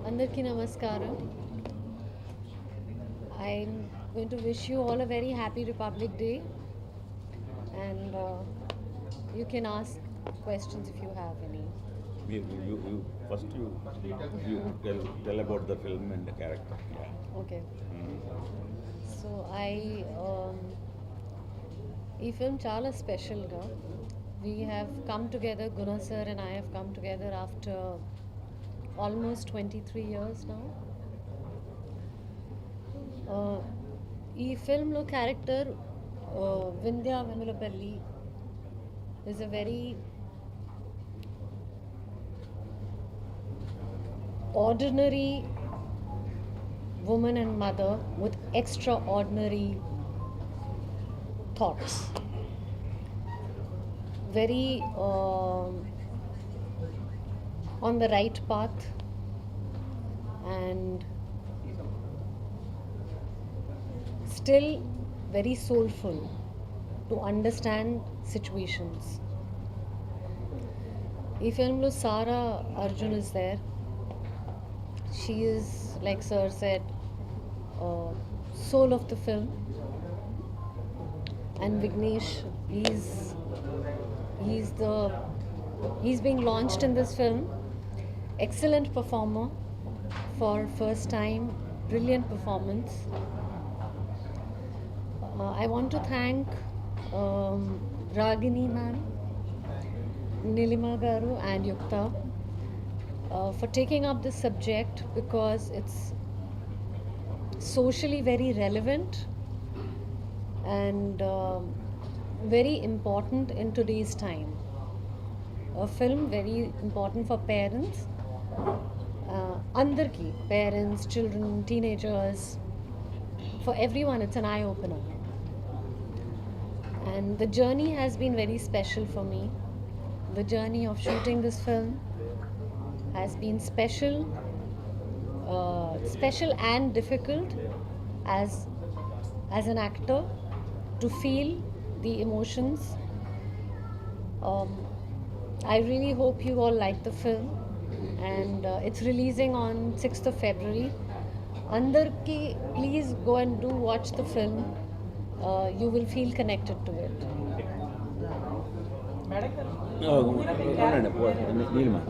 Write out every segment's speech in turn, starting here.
Andarki Namaskaram. I'm going to wish you all a very happy Republic Day, and you can ask questions if you have any. First you tell about the film and the character. Yeah. Okay. So ఈ film చాలా స్పెషల్గా we have come together Guna sir and I have come together after almost 23 years now. ఈ ఫిల్మ్లో character Vindhya Vemulapalli is a very ordinary woman and mother with extraordinary thoughts. Very on the right path and still very soulful to understand situations. ఈ ఫిల్మ్లో Sara Arjun is there. She is, like sir said, soul of the film. And Vignesh, he's being launched in this film. Excellent performer for first time, brilliant performance. I want to thank Ragini ma'am, Nilima garu and Yukta for taking up this subject because it's socially very relevant and very important in today's time. A film very important for parents, andarki, parents, children, teenagers, for everyone it's an eye opener. And the journey has been very special for me. The journey of shooting this film has been special and difficult as an actor to feel the emotions. I really hope you all like the film, and it's releasing on 6th of February. Andarki, please go and do watch the film. You will feel connected to it.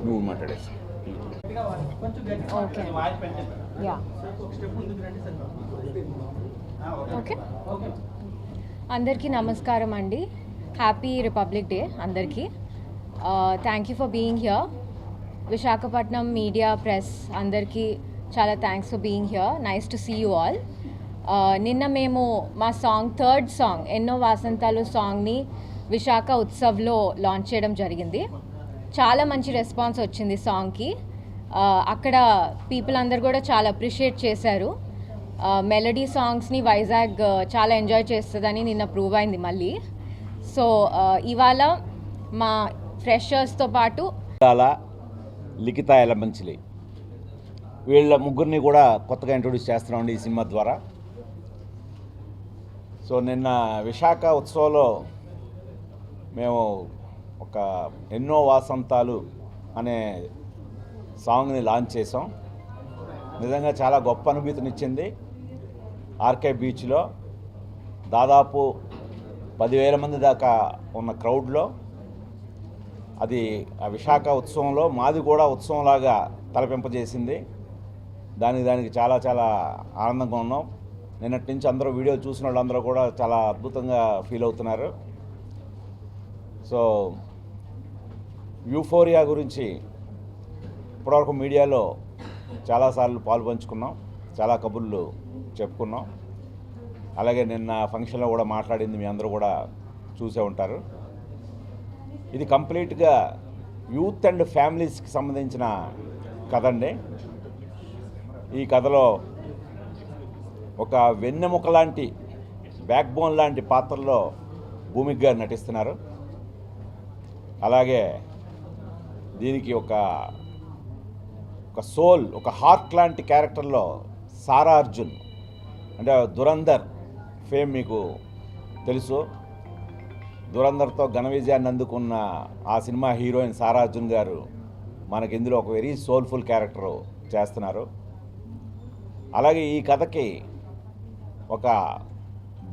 నువ్వు మాట్లాడేసి Okay. Yeah. Okay. అందరికీ నమస్కారం అండి. Happy republic day అందరికీ. Thank you for being here. Visakhapatnam media press అందరికీ చాలా thanks for being here. Nice to see you all. నిన్న మేము మా సాంగ్ థర్డ్ సాంగ్ ఎన్నో వాసంతాలు సాంగ్ని విశాఖ ఉత్సవ్లో లాంచ్ చేయడం జరిగింది. చాలా మంచి రెస్పాన్స్ వచ్చింది సాంగ్కి. అక్కడ పీపుల్ అందరు కూడా చాలా అప్రిషియేట్ చేశారు. మెలడీ సాంగ్స్ని వైజాగ్ చాలా ఎంజాయ్ చేస్తుందని నిన్న ప్రూవ్ అయింది మళ్ళీ. సో ఇవాళ మా ఫ్రెషర్స్తో పాటు లిఖిత ఎలమంచిలి వీళ్ళ ముగ్గురిని కూడా కొత్తగా ఇంట్రొడ్యూస్ చేస్తున్నామండి ఈ సినిమా ద్వారా. సో నిన్న విశాఖ ఉత్సవంలో మేము ఒక ఎన్నో వాసంతాలు అనే సాంగ్ని లాంచ్ చేసాం. నిజంగా చాలా గొప్ప అనుభూతినిచ్చింది. ఆర్కే బీచ్లో దాదాపు 10,000 మంది దాకా ఉన్న క్రౌడ్లో అది ఆ విశాఖ ఉత్సవంలో మాది కూడా ఉత్సవంలాగా తలపింపజేసింది. దానికి చాలా చాలా ఆనందంగా ఉన్నాం. నిన్నటి నుంచి అందరూ వీడియో చూసిన వాళ్ళందరూ కూడా చాలా అద్భుతంగా ఫీల్ అవుతున్నారు. సో యూఫోరియా గురించి ఇప్పటివరకు మీడియాలో చాలాసార్లు పాల్పంచుకున్నాం, చాలా కబుర్లు చెప్పుకున్నాం. అలాగే నిన్న ఫంక్షన్లో కూడా మాట్లాడింది మీ అందరూ కూడా చూసే ఉంటారు. ఇది కంప్లీట్గా యూత్ అండ్ ఫ్యామిలీస్కి సంబంధించిన కథ అండి. ఈ కథలో ఒక వెన్నెముక లాంటి బ్యాక్ బోన్ లాంటి పాత్రలో భూమిక గారు నటిస్తున్నారు. అలాగే దీనికి ఒక సోల్, ఒక హార్ట్ లాంటి క్యారెక్టర్లో సారా అర్జున్, అంటే దురంధర్ ఫేమ్ మీకు తెలుసు. దురంధర్తో ఘన విజయాన్ని అందుకున్న ఆ సినిమా హీరోయిన్ సారా అర్జున్ గారు మనకి ఇందులో ఒక వెరీ సోల్ఫుల్ క్యారెక్టర్ చేస్తున్నారు. అలాగే ఈ కథకి ఒక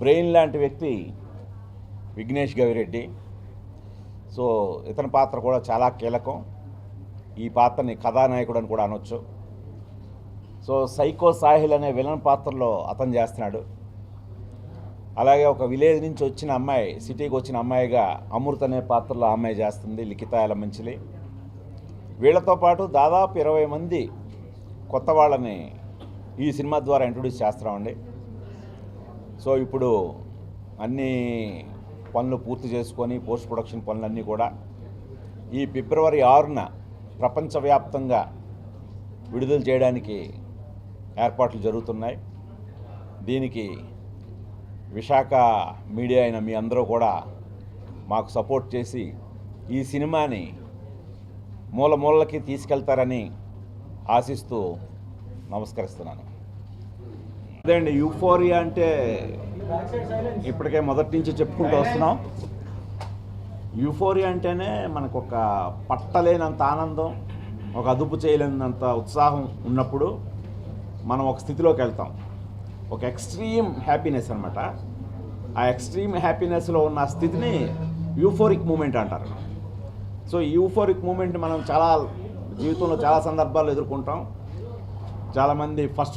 బ్రెయిన్ లాంటి వ్యక్తి విఘ్నేష్ గవిరెడ్డి. సో ఇతని పాత్ర కూడా చాలా కీలకం. ఈ పాత్రని కథానాయకుడు అని కూడా అనొచ్చు. సో సైకో సాహిల్ అనే విలన్ పాత్రలో అతను చేస్తున్నాడు. అలాగే ఒక విలేజ్ నుంచి వచ్చిన అమ్మాయి, సిటీకి వచ్చిన అమ్మాయిగా అమృత అనే పాత్రలో అమ్మాయి చేస్తుంది, లిఖిత యలమంచిలి. వీళ్ళతో పాటు దాదాపు 20 మంది కొత్త వాళ్ళని ఈ సినిమా ద్వారా ఇంట్రొడ్యూస్ చేస్తున్నామండి. సో ఇప్పుడు అన్ని పనులు పూర్తి చేసుకొని పోస్ట్ ప్రొడక్షన్ పనులన్నీ కూడా ఈ ఫిబ్రవరి 6న ప్రపంచవ్యాప్తంగా విడుదల చేయడానికి ఏర్పాట్లు జరుగుతున్నాయి. దీనికి విశాఖ మీడియా అయిన మీ అందరూ కూడా మాకు సపోర్ట్ చేసి ఈ సినిమాని మూలకి తీసుకెళ్తారని ఆశిస్తూ నమస్కరిస్తున్నాను. అదే అండి, యూఫోరియా అంటే ఇప్పటికే మొదటి నుంచి చెప్పుకుంటూ వస్తున్నాం. యూఫోరియా అంటేనే మనకు ఒక పట్టలేనంత ఆనందం, ఒక అదుపు చేయలేనంత ఉత్సాహం ఉన్నప్పుడు మనం ఒక స్థితిలోకి వెళ్తాం. ఒక ఎక్స్ట్రీమ్ హ్యాపీనెస్ అనమాట. ఆ ఎక్స్ట్రీమ్ హ్యాపీనెస్లో ఉన్న స్థితిని యూఫోరిక్ మూమెంట్ అంటారు. సో ఈ యూఫోరిక్ మూమెంట్ మనం జీవితంలో చాలా సందర్భాల్లో ఎదుర్కొంటాం. చాలామంది ఫస్ట్